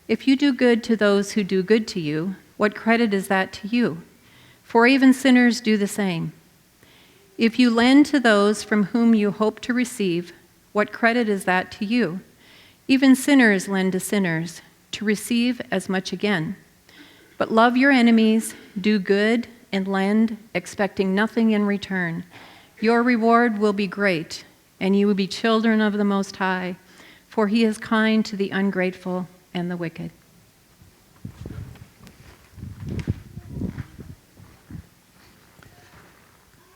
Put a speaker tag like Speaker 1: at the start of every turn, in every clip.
Speaker 1: If you do good to those who do good to you, what credit is that to you? For even sinners do the same. If you lend to those from whom you hope to receive, what credit is that to you? Even sinners lend to sinners, to receive as much again. But love your enemies, do good, and lend, expecting nothing in return. Your reward will be great, and you will be children of the Most High, for he is kind to the ungrateful and the wicked.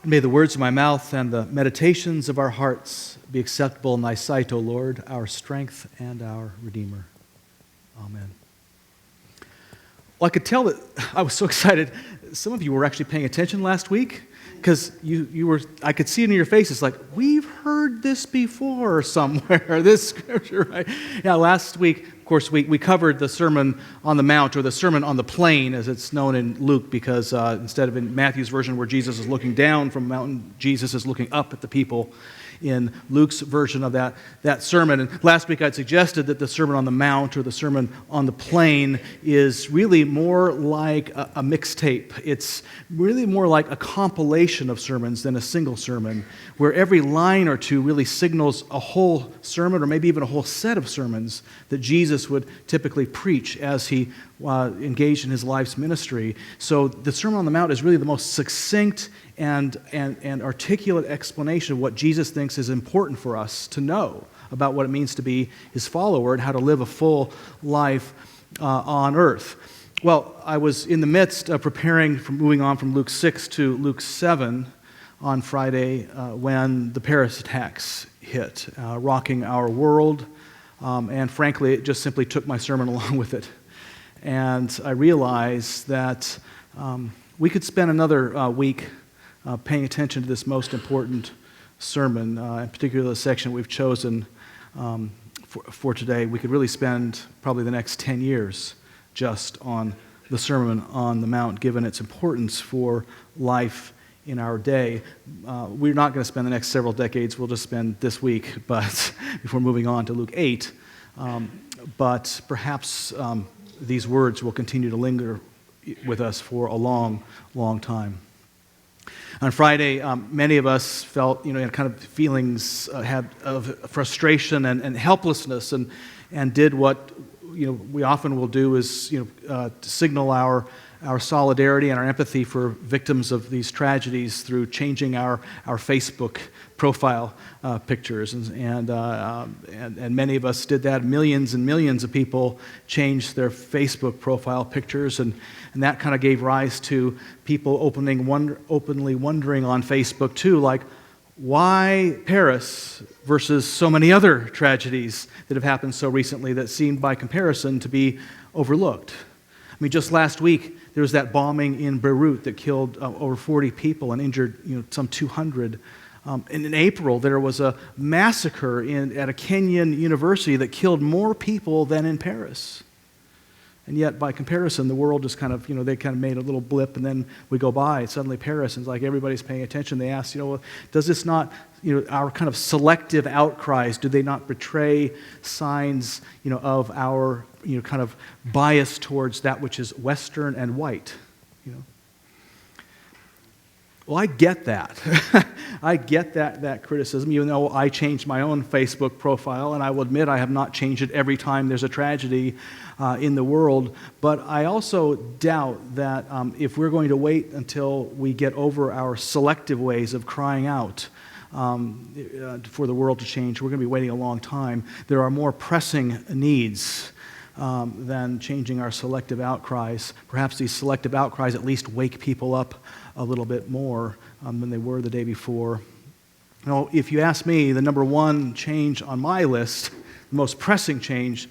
Speaker 2: May the words of my mouth and the meditations of our hearts be acceptable in thy sight, O Lord, our strength and our Redeemer. Amen. Well, I could tell that I was so excited. Some of you were actually paying attention last week because you were. I could see it in your faces like, we've heard this before somewhere, this scripture, right? Yeah, last week, of course, we covered the Sermon on the Mount, or the Sermon on the Plain, as it's known in Luke, because instead of in Matthew's version where Jesus is looking down from a mountain, Jesus is looking up at the people in Luke's version of that sermon. And last week I'd suggested that the Sermon on the Mount or the Sermon on the Plain is really more like a mixtape. It's really more like a compilation of sermons than a single sermon, where every line or two really signals a whole sermon or maybe even a whole set of sermons that Jesus would typically preach as he engaged in his life's ministry. So the Sermon on the Mount is really the most succinct and articulate explanation of what Jesus thinks is important for us to know about what it means to be his follower and how to live a full life on earth. Well, I was in the midst of preparing for moving on from Luke 6 to Luke 7 on Friday when the Paris attacks hit, rocking our world, and frankly, it just simply took my sermon along with it. And I realized that we could spend another week paying attention to this most important sermon, in particular the section we've chosen for today. We could really spend probably the next 10 years just on the Sermon on the Mount, given its importance for life in our day. We're not going to spend the next several decades. We'll just spend this week, but before moving on to Luke 8. But perhaps these words will continue to linger with us for a long, long time. On Friday, many of us felt, kind of feelings had of frustration and helplessness, and did what we often will do is to signal our solidarity and our empathy for victims of these tragedies through changing our Facebook profile pictures, and many of us did that. Millions and millions of people changed their Facebook profile pictures, and that kind of gave rise to people openly wondering on Facebook too, like, why Paris versus so many other tragedies that have happened so recently that seemed by comparison to be overlooked? I mean, just last week there was that bombing in Beirut that killed over 40 people and injured some 200. And in April, there was a massacre at a Kenyan university that killed more people than in Paris. And yet, by comparison, the world just kind of, they kind of made a little blip, and then we go by, and suddenly Paris, and it's like everybody's paying attention. They ask, does this not, our kind of selective outcries, do they not betray signs, of our, kind of bias towards that which is Western and white, Well, I get that. I get that criticism, even though I changed my own Facebook profile, and I will admit I have not changed it every time there's a tragedy in the world. But I also doubt that if we're going to wait until we get over our selective ways of crying out for the world to change, we're going to be waiting a long time. There are more pressing needs than changing our selective outcries. Perhaps these selective outcries at least wake people up a little bit more than they were the day before. If you ask me, the number one change on my list, the most pressing change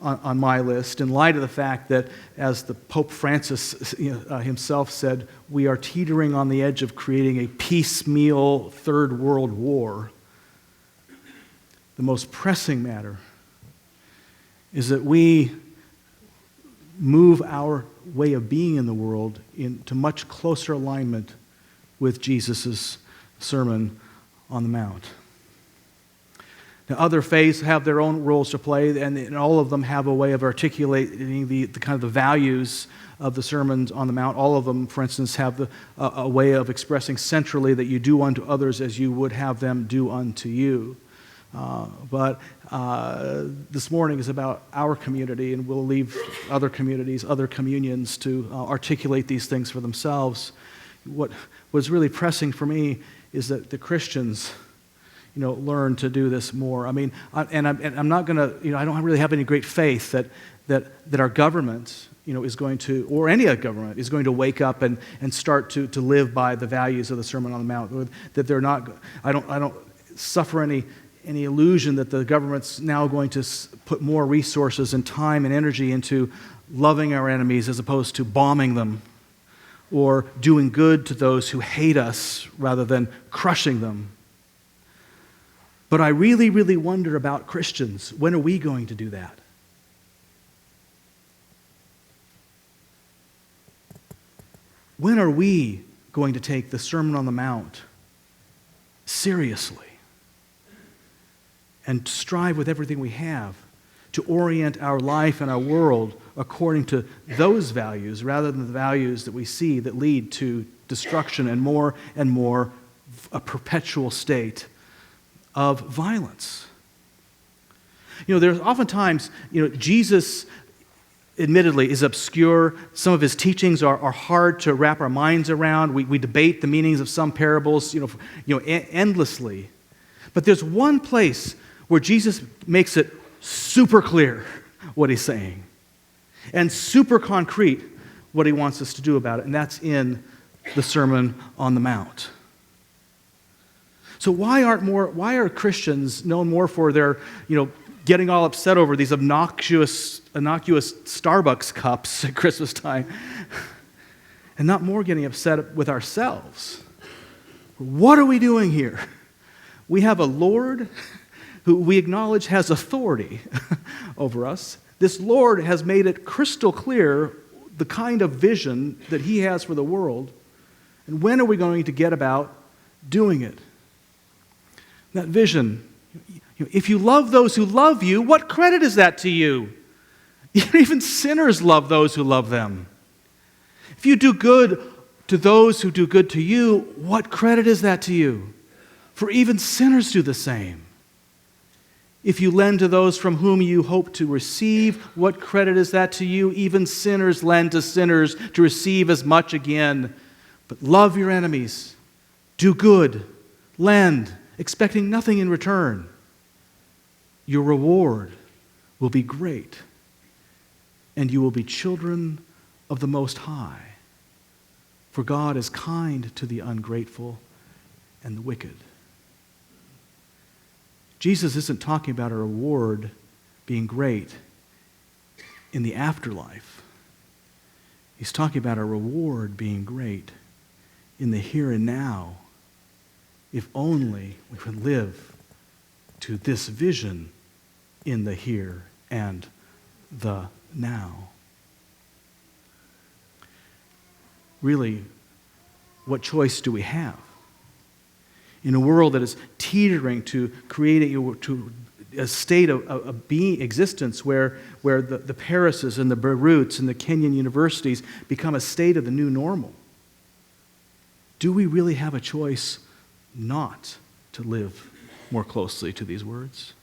Speaker 2: on my list, in light of the fact that, as the Pope Francis himself said, we are teetering on the edge of creating a piecemeal third world war, the most pressing matter is that we move our way of being in the world into much closer alignment with Jesus' Sermon on the Mount. Other faiths have their own roles to play, and all of them have a way of articulating the kind of the values of the Sermons on the Mount. All of them, for instance, have a way of expressing centrally that you do unto others as you would have them do unto you. But this morning is about our community, and we'll leave other communities, other communions to articulate these things for themselves. What was really pressing for me is that the Christians, learn to do this more. I mean, I'm not going to, I don't really have any great faith that our government, is going to, or any other government, is going to wake up and start to live by the values of the Sermon on the Mount. That they're not. I don't suffer any illusion that the government's now going to put more resources and time and energy into loving our enemies as opposed to bombing them, or doing good to those who hate us rather than crushing them. But I really, really wonder about Christians. When are we going to do that? When are we going to take the Sermon on the Mount seriously and strive with everything we have to orient our life and our world according to those values rather than the values that we see that lead to destruction and more a perpetual state of violence? There's oftentimes, Jesus admittedly is obscure. Some of his teachings are hard to wrap our minds around. We debate the meanings of some parables, endlessly. But there's one place where Jesus makes it super clear what he's saying and super concrete what he wants us to do about it, and that's in the Sermon on the Mount. So why are Christians known more for their, getting all upset over these innocuous Starbucks cups at Christmas time and not more getting upset with ourselves? What are we doing here? We have a Lord who we acknowledge has authority over us. This Lord has made it crystal clear the kind of vision that he has for the world. And when are we going to get about doing it? That vision, if you love those who love you, what credit is that to you? Even sinners love those who love them. If you do good to those who do good to you, what credit is that to you? For even sinners do the same. If you lend to those from whom you hope to receive, what credit is that to you? Even sinners lend to sinners to receive as much again. But love your enemies, do good, lend, expecting nothing in return. Your reward will be great, and you will be children of the Most High. For God is kind to the ungrateful and the wicked. Jesus isn't talking about a reward being great in the afterlife. He's talking about a reward being great in the here and now, if only we would live to this vision in the here and the now. Really, what choice do we have? In a world that is teetering to creating a state of being existence where the Parises and the Beiruts and the Kenyan universities become a state of the new normal, do we really have a choice not to live more closely to these words?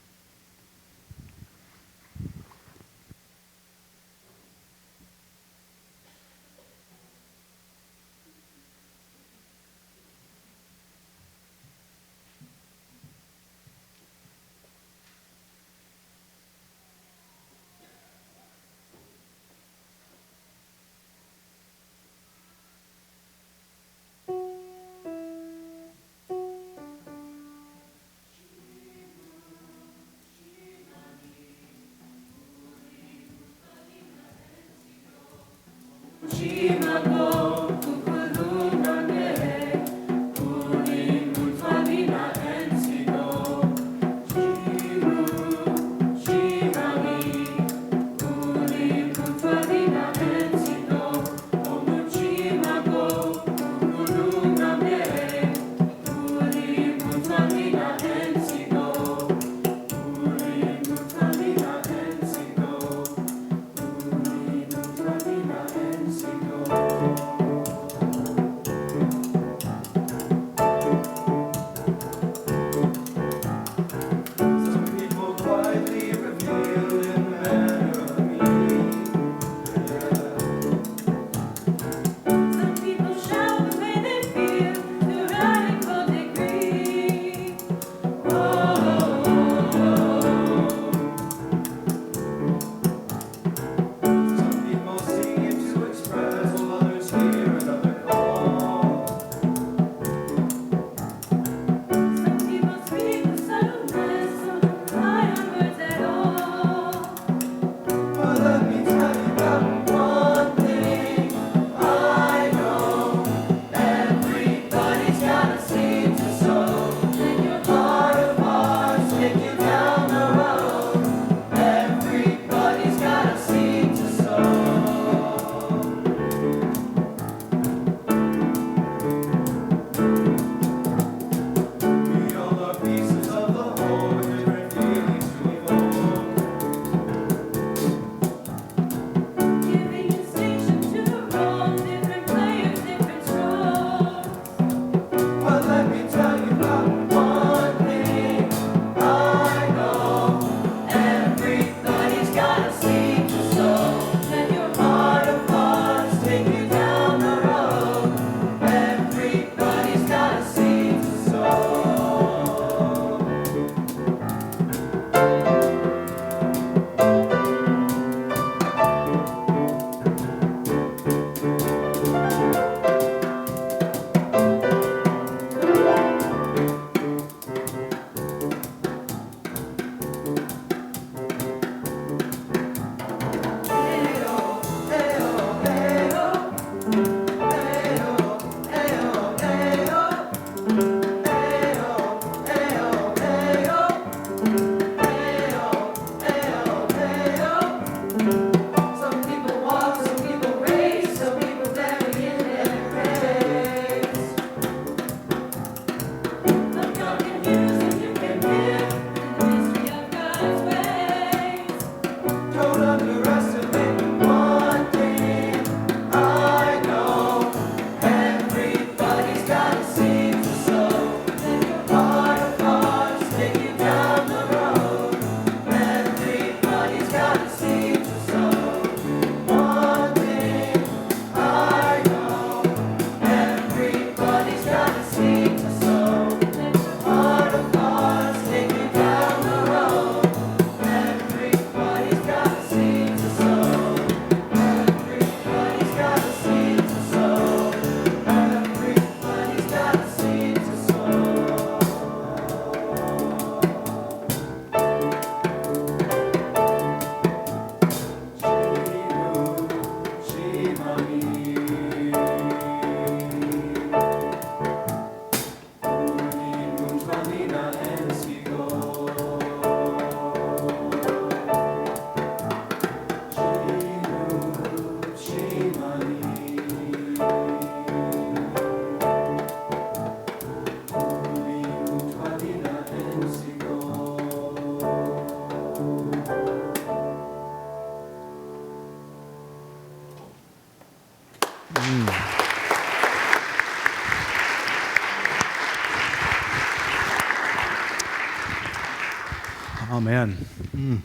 Speaker 2: Amen.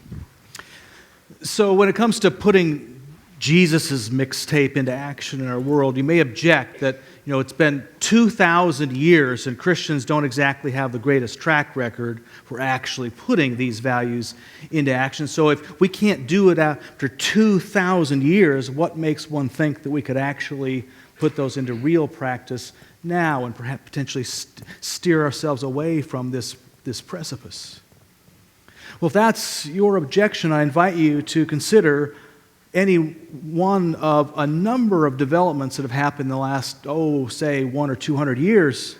Speaker 2: So when it comes to putting Jesus' mixtape into action in our world, you may object that, it's been 2,000 years and Christians don't exactly have the greatest track record for actually putting these values into action. So if we can't do it after 2,000 years, what makes one think that we could actually put those into real practice now and perhaps potentially steer ourselves away from this precipice? Well, if that's your objection, I invite you to consider any one of a number of developments that have happened in the last, say 100 or 200 years,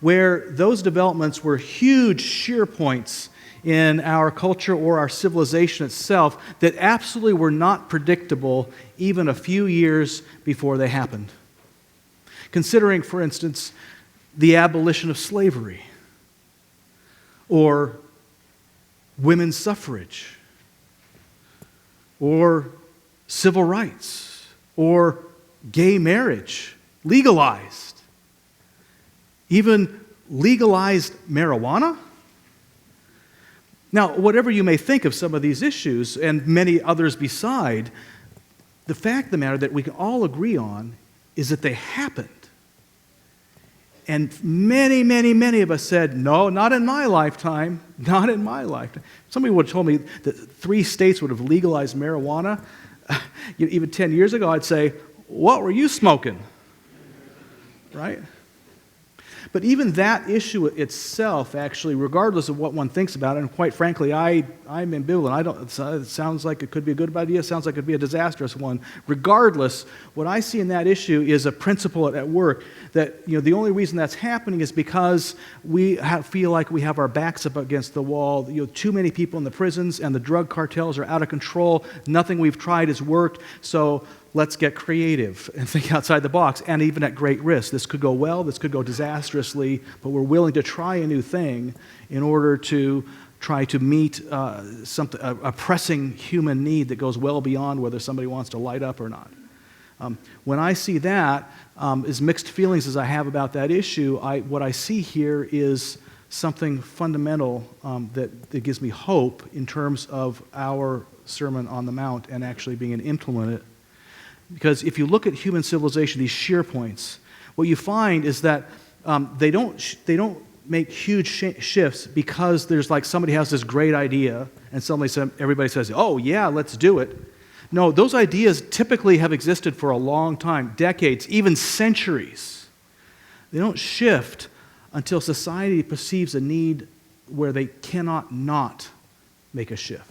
Speaker 2: where those developments were huge sheer points in our culture or our civilization itself that absolutely were not predictable even a few years before they happened. Considering, for instance, the abolition of slavery, or women's suffrage, or civil rights, or gay marriage legalized, even legalized marijuana. Now, whatever you may think of some of these issues, and many others beside, the fact of the matter that we can all agree on is that they happened. And many, many, many of us said, no, not in my lifetime, not in my lifetime. Somebody would have told me that 3 states would have legalized marijuana. Even 10 years ago, I'd say, what were you smoking? Right? But even that issue itself, actually, regardless of what one thinks about it, and quite frankly, I'm ambivalent. It sounds like it could be a good idea. It sounds like it could be a disastrous one. Regardless, what I see in that issue is a principle at work that the only reason that's happening is because we feel like we have our backs up against the wall. Too many people in the prisons and the drug cartels are out of control. Nothing we've tried has worked. So let's get creative and think outside the box, and even at great risk. This could go well, this could go disastrously, but we're willing to try a new thing in order to try to meet a pressing human need that goes well beyond whether somebody wants to light up or not. When I see that, as mixed feelings as I have about that issue, what I see here is something fundamental that gives me hope in terms of our Sermon on the Mount and actually being implemented. Because if you look at human civilization, these shear points, what you find is that they don't make huge shifts because there's like somebody has this great idea and suddenly everybody says, oh yeah, let's do it. No, those ideas typically have existed for a long time, decades, even centuries. They don't shift until society perceives a need where they cannot not make a shift.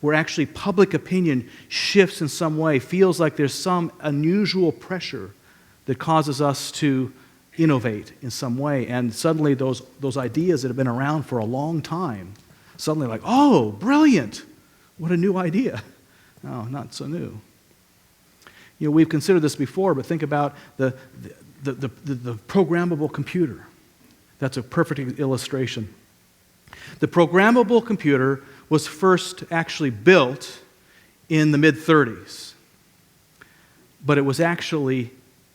Speaker 2: Where actually public opinion shifts in some way, feels like there's some unusual pressure that causes us to innovate in some way. And suddenly those ideas that have been around for a long time, suddenly like, oh, brilliant, what a new idea. No, not so new. We've considered this before, but think about the programmable computer. That's a perfect illustration. The programmable computer was first actually built in the mid-30s, but it was actually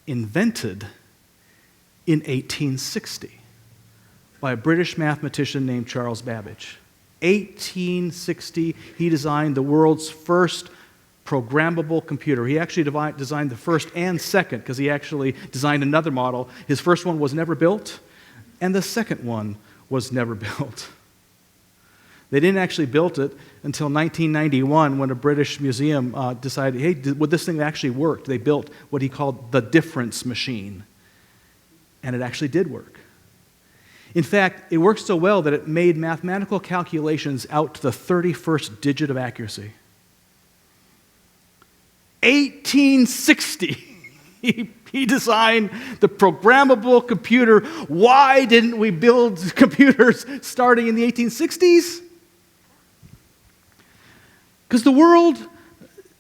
Speaker 2: invented in 1860 by a British mathematician named Charles Babbage. 1860, he designed the world's first programmable computer. He actually designed the first and second, because he actually designed another model. His first one was never built, and the second one was never built. They didn't actually build it until 1991 when a British museum decided, hey, would this thing actually work? They built what he called the difference machine. And it actually did work. In fact, it worked so well that it made mathematical calculations out to the 31st digit of accuracy. 1860. He designed the programmable computer. Why didn't we build computers starting in the 1860s? Because the world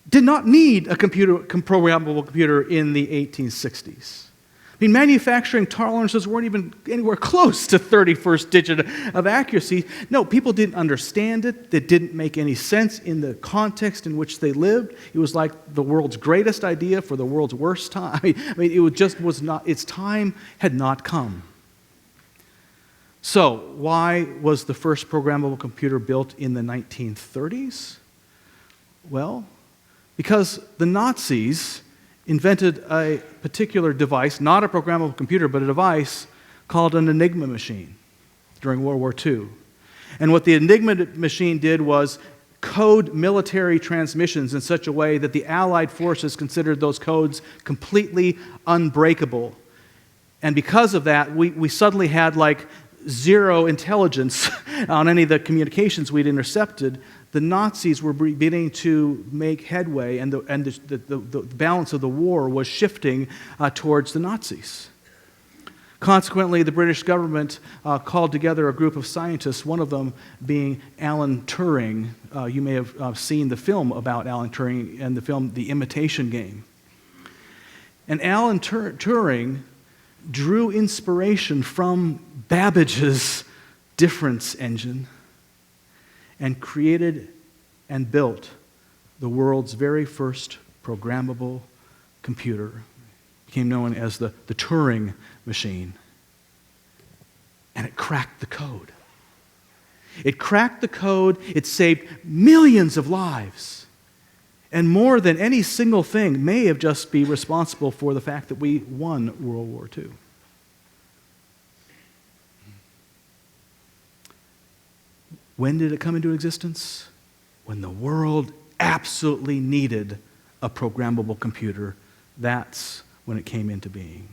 Speaker 2: did not need a programmable computer in the 1860s. I mean, manufacturing tolerances weren't even anywhere close to 31st digit of accuracy. No, people didn't understand it. It didn't make any sense in the context in which they lived. It was like the world's greatest idea for the world's worst time. I mean, it just was not, its time had not come. So, why was the first programmable computer built in the 1930s? Well, because the Nazis invented a particular device, not a programmable computer, but a device called an Enigma machine during World War II. And what the Enigma machine did was code military transmissions in such a way that the Allied forces considered those codes completely unbreakable. And because of that, we suddenly had like zero intelligence on any of the communications we'd intercepted. The Nazis were beginning to make headway, and the balance of the war was shifting towards the Nazis. Consequently, the British government called together a group of scientists, one of them being Alan Turing. You may have seen the film about Alan Turing and the film The Imitation Game. And Alan Turing drew inspiration from Babbage's difference engine and created and built the world's very first programmable computer. It became known as the Turing machine. And it cracked the code. It cracked the code. It saved millions of lives. And more than any single thing may have just been responsible for the fact that we won World War II. When did it come into existence? When the world absolutely needed a programmable computer. That's when it came into being.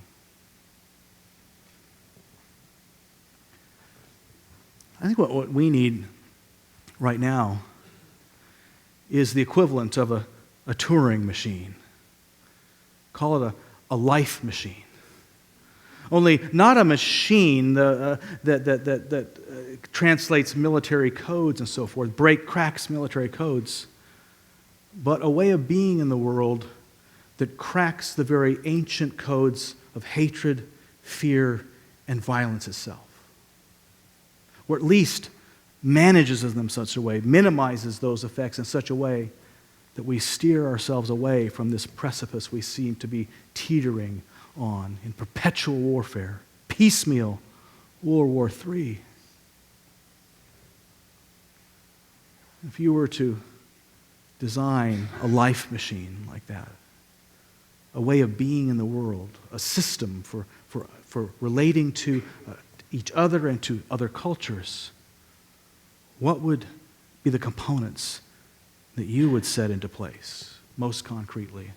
Speaker 2: I think what we need right now is the equivalent of a Turing machine. Call it a life machine. Only not a machine that translates military codes and so forth, cracks military codes, but a way of being in the world that cracks the very ancient codes of hatred, fear, and violence itself. Or at least manages them in such a way, minimizes those effects in such a way that we steer ourselves away from this precipice we seem to be teetering on in perpetual warfare, piecemeal World War III. If you were to design a life machine like that, a way of being in the world, a system for relating to each other and to other cultures, what would be the components that you would set into place most concretely?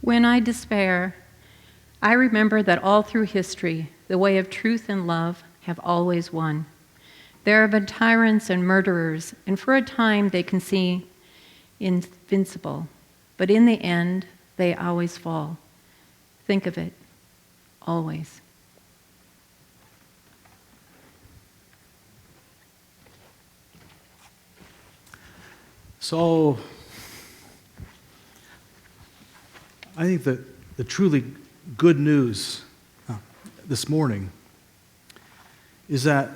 Speaker 1: When I despair, I remember that all through history, the way of truth and love have always won. There have been tyrants and murderers, and for a time they can seem invincible, but in the end, they always fall. Think of it, always.
Speaker 2: So, I think that the truly good news this morning is that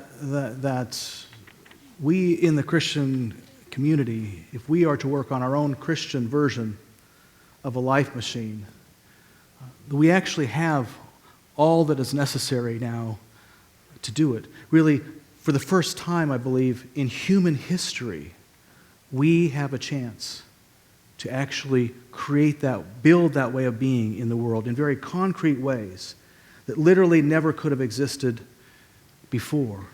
Speaker 2: we in the Christian community, if we are to work on our own Christian version of a life machine, we actually have all that is necessary now to do it. Really, for the first time, I believe, in human history, we have a chance to actually build that way of being in the world in very concrete ways that literally never could have existed before.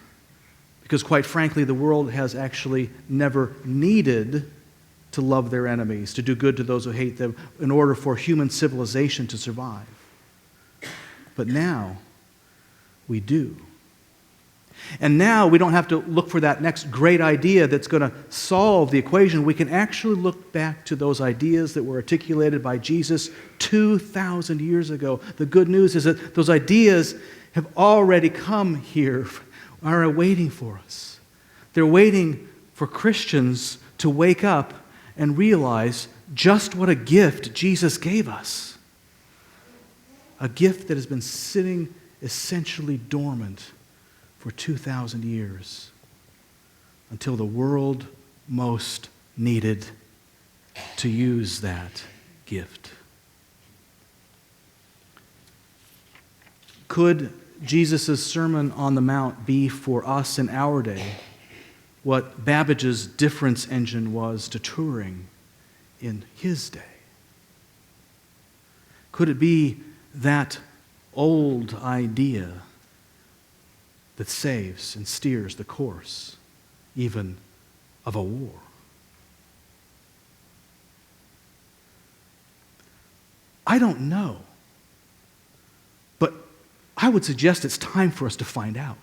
Speaker 2: Because quite frankly, the world has actually never needed to love their enemies, to do good to those who hate them, in order for human civilization to survive. But now, we do. And now we don't have to look for that next great idea that's going to solve the equation. We can actually look back to those ideas that were articulated by Jesus 2,000 years ago. The good news is that those ideas have already come here, are waiting for us. They're waiting for Christians to wake up and realize just what a gift Jesus gave us. A gift that has been sitting essentially dormant for 2,000 years until the world most needed to use that gift. Could Jesus' Sermon on the Mount be for us in our day what Babbage's difference engine was to Turing in his day? Could it be that old idea that saves and steers the course, even of a war? I don't know, but I would suggest it's time for us to find out.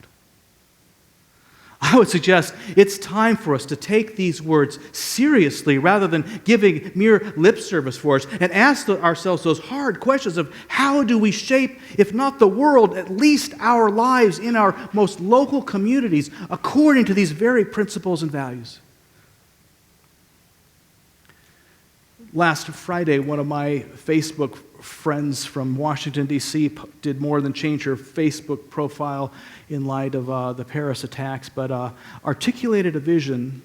Speaker 2: I would suggest it's time for us to take these words seriously rather than giving mere lip service for us and ask ourselves those hard questions of how do we shape, if not the world, at least our lives in our most local communities according to these very principles and values. Last Friday, one of my Facebook friends from Washington, D.C. did more than change her Facebook profile in light of the Paris attacks, but articulated a vision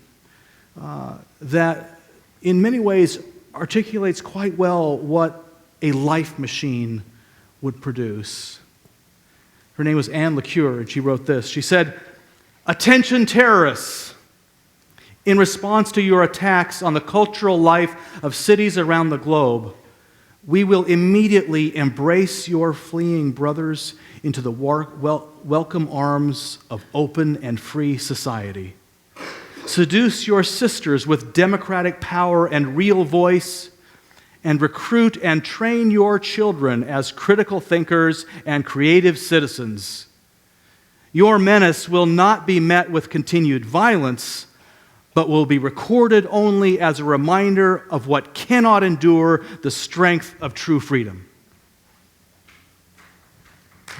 Speaker 2: that in many ways articulates quite well what a life machine would produce. Her name was Anne LeCure, and she wrote this. She said, "Attention terrorists. In response to your attacks on the cultural life of cities around the globe, we will immediately embrace your fleeing brothers into the welcome arms of open and free society. Seduce your sisters with democratic power and real voice, and recruit and train your children as critical thinkers and creative citizens. Your menace will not be met with continued violence, but will be recorded only as a reminder of what cannot endure the strength of true freedom."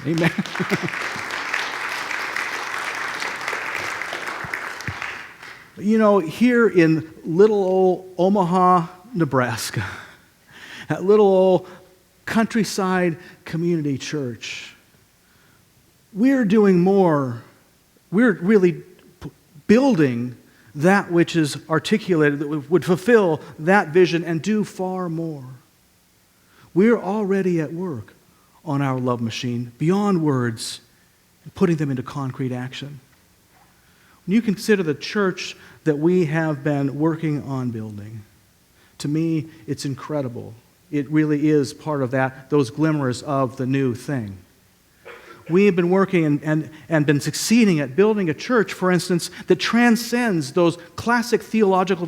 Speaker 2: Amen. You know, here in little old Omaha, Nebraska, that little old countryside community church, we're doing more. We're really building that which is articulated, that would fulfill that vision and do far more. We're already at work on our love machine, beyond words, and putting them into concrete action. When you consider the church that we have been working on building, to me, it's incredible. It really is part of those glimmers of the new thing. We have been working and been succeeding at building a church, for instance, that transcends those classic theological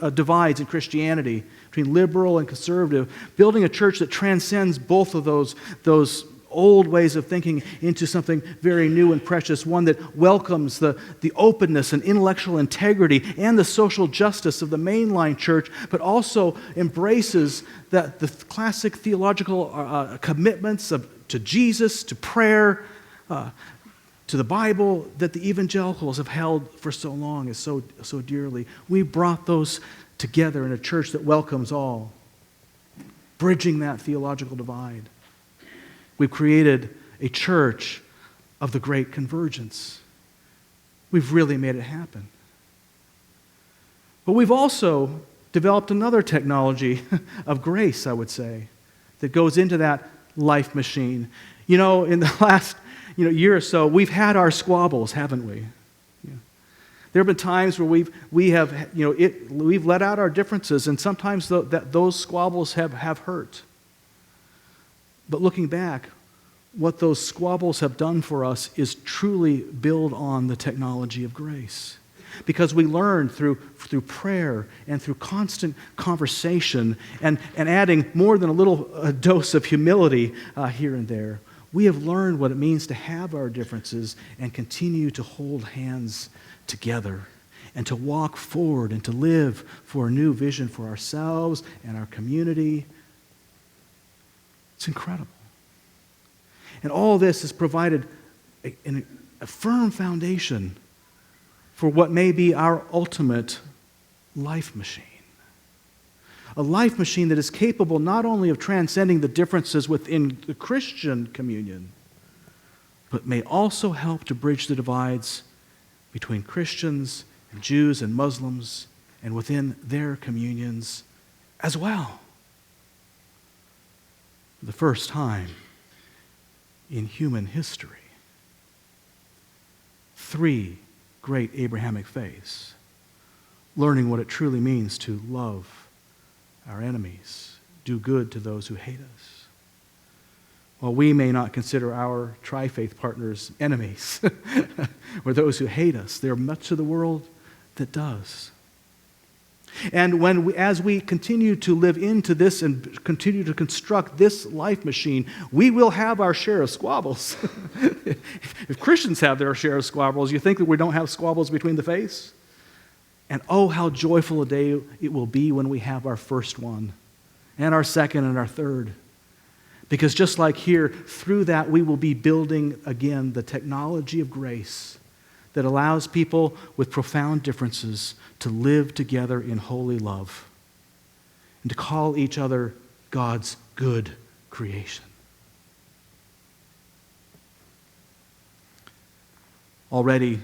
Speaker 2: divides in Christianity between liberal and conservative, building a church that transcends both of those old ways of thinking into something very new and precious, one that welcomes the openness and intellectual integrity and the social justice of the mainline church, but also embraces the classic theological commitments to Jesus, to prayer, to the Bible that the evangelicals have held for so long and so dearly. We brought those together in a church that welcomes all, bridging that theological divide. We've created a church of the great convergence. We've really made it happen. But we've also developed another technology of grace, I would say, that goes into that life machine. You know, in the last year or so, we've had our squabbles, haven't we? Yeah. There have been times where we've let out our differences, and sometimes those squabbles have hurt. But looking back, what those squabbles have done for us is truly build on the technology of grace. Because we learn through prayer and through constant conversation and adding more than a little dose of humility here and there, we have learned what it means to have our differences and continue to hold hands together and to walk forward and to live for a new vision for ourselves and our community. It's incredible. And all this has provided a firm foundation for what may be our ultimate life machine. A life machine that is capable not only of transcending the differences within the Christian communion, but may also help to bridge the divides between Christians and Jews and Muslims and within their communions as well. For the first time in human history, 3 great Abrahamic faiths, learning what it truly means to love our enemies, do good to those who hate us. While we may not consider our tri-faith partners enemies or those who hate us, there are much of the world that does. And as we continue to live into this and continue to construct this life machine, we will have our share of squabbles. If Christians have their share of squabbles, you think that we don't have squabbles between the faiths? And oh, how joyful a day it will be when we have our first one, and our second and our third. Because just like here, through that we will be building again the technology of grace that allows people with profound differences to live together in holy love and to call each other God's good creation. Already,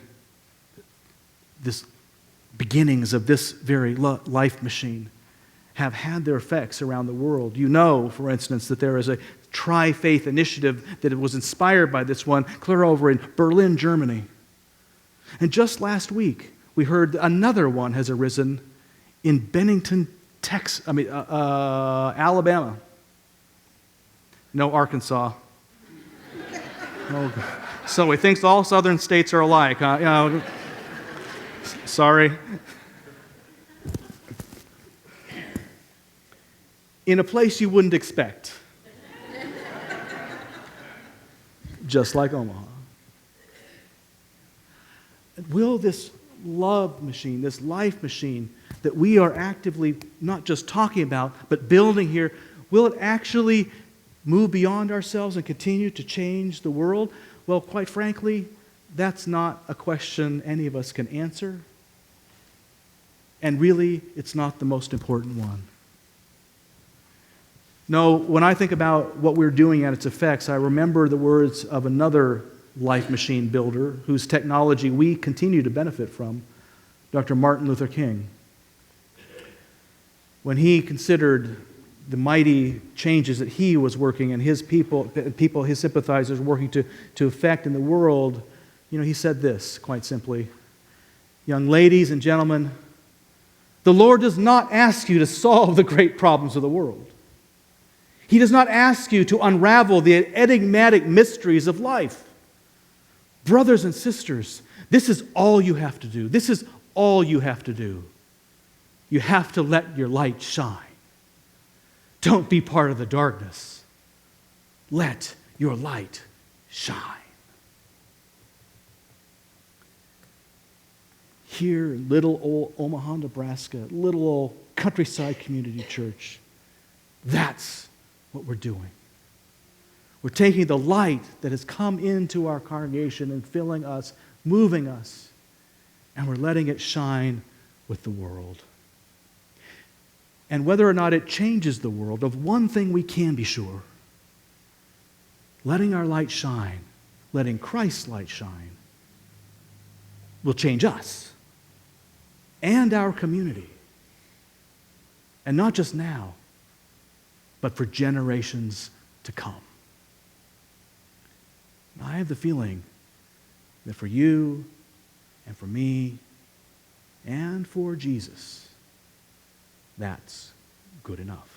Speaker 2: this beginnings of this very life machine have had their effects around the world. You know, for instance, that there is a tri-faith initiative that was inspired by this one clear over in Berlin, Germany. And just last week, we heard another one has arisen in Bennington, Alabama. No, Arkansas. Oh, so he thinks all southern states are alike. Sorry. In a place you wouldn't expect. Just like Omaha. Will this love machine, this life machine that we are actively not just talking about, but building here, will it actually move beyond ourselves and continue to change the world? Well, quite frankly, that's not a question any of us can answer. And really, it's not the most important one. No, when I think about what we're doing and its effects, I remember the words of another life machine builder whose technology we continue to benefit from, Dr. Martin Luther King. When he considered the mighty changes that he was working and his people, his sympathizers working to effect in the world, he said this quite simply: "Young ladies and gentlemen, the Lord does not ask you to solve the great problems of the world. He does not ask you to unravel the enigmatic mysteries of life. Brothers and sisters, this is all you have to do. This is all you have to do. You have to let your light shine. Don't be part of the darkness. Let your light shine." Here in little old Omaha, Nebraska, little old countryside community church, that's what we're doing. We're taking the light that has come into our congregation and filling us, moving us, and we're letting it shine with the world. And whether or not it changes the world, of one thing we can be sure: letting our light shine, letting Christ's light shine, will change us and our community. And not just now, but for generations to come. I have the feeling that for you and for me and for Jesus, that's good enough.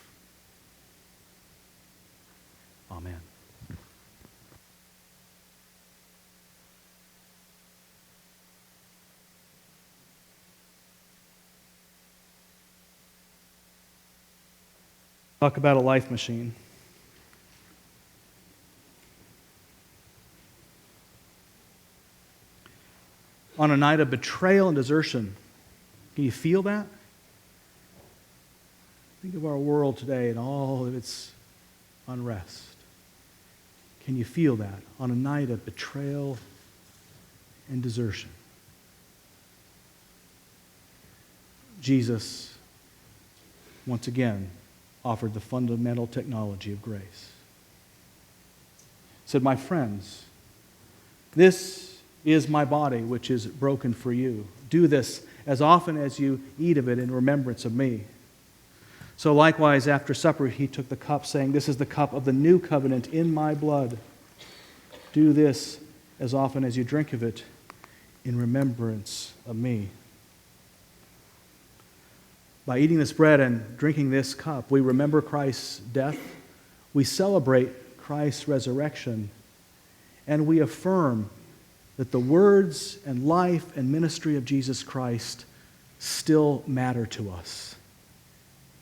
Speaker 2: Amen. Talk about a life machine. On a night of betrayal and desertion, can you feel that? Think of our world today and all of its unrest. Can you feel that on a night of betrayal and desertion? Jesus, once again, offered the fundamental technology of grace. He said, "My friends, this is my body, which is broken for you. Do this as often as you eat of it in remembrance of me." So likewise, after supper, he took the cup, saying, "This is the cup of the new covenant in my blood. Do this as often as you drink of it in remembrance of me." By eating this bread and drinking this cup, we remember Christ's death, we celebrate Christ's resurrection, and we affirm that the words and life and ministry of Jesus Christ still matter to us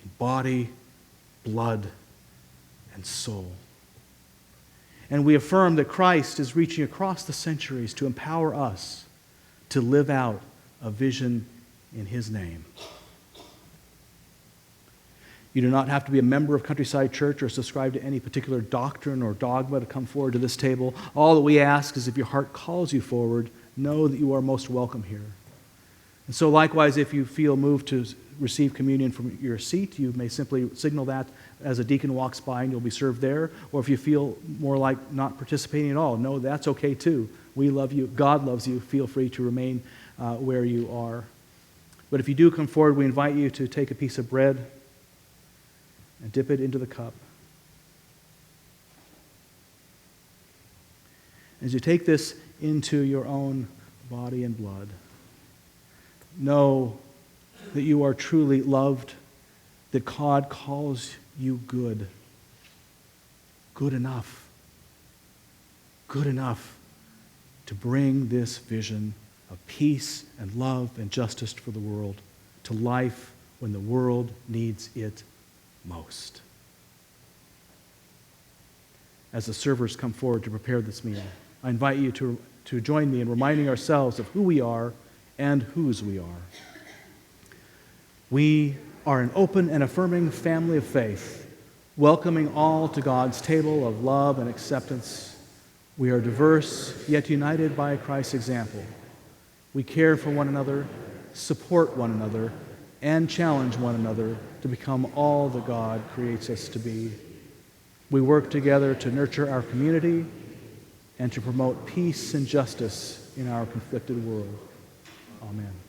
Speaker 2: in body, blood, and soul. And we affirm that Christ is reaching across the centuries to empower us to live out a vision in His name. You do not have to be a member of Countryside Church or subscribe to any particular doctrine or dogma to come forward to this table. All that we ask is if your heart calls you forward, know that you are most welcome here. And so likewise, if you feel moved to receive communion from your seat, you may simply signal that as a deacon walks by and you'll be served there. Or if you feel more like not participating at all, know that's okay too. We love you. God loves you. Feel free to remain where you are. But if you do come forward, we invite you to take a piece of bread and dip it into the cup. As you take this into your own body and blood, know that you are truly loved, that God calls you good. Good enough. Good enough to bring this vision of peace and love and justice for the world to life when the world needs it most. As the servers come forward to prepare this meal, I invite you to join me in reminding ourselves of who we are and whose we are. We are an open and affirming family of faith, welcoming all to God's table of love and acceptance. We are diverse, yet united by Christ's example. We care for one another, support one another, and challenge one another to become all that God creates us to be. We work together to nurture our community and to promote peace and justice in our conflicted world. Amen.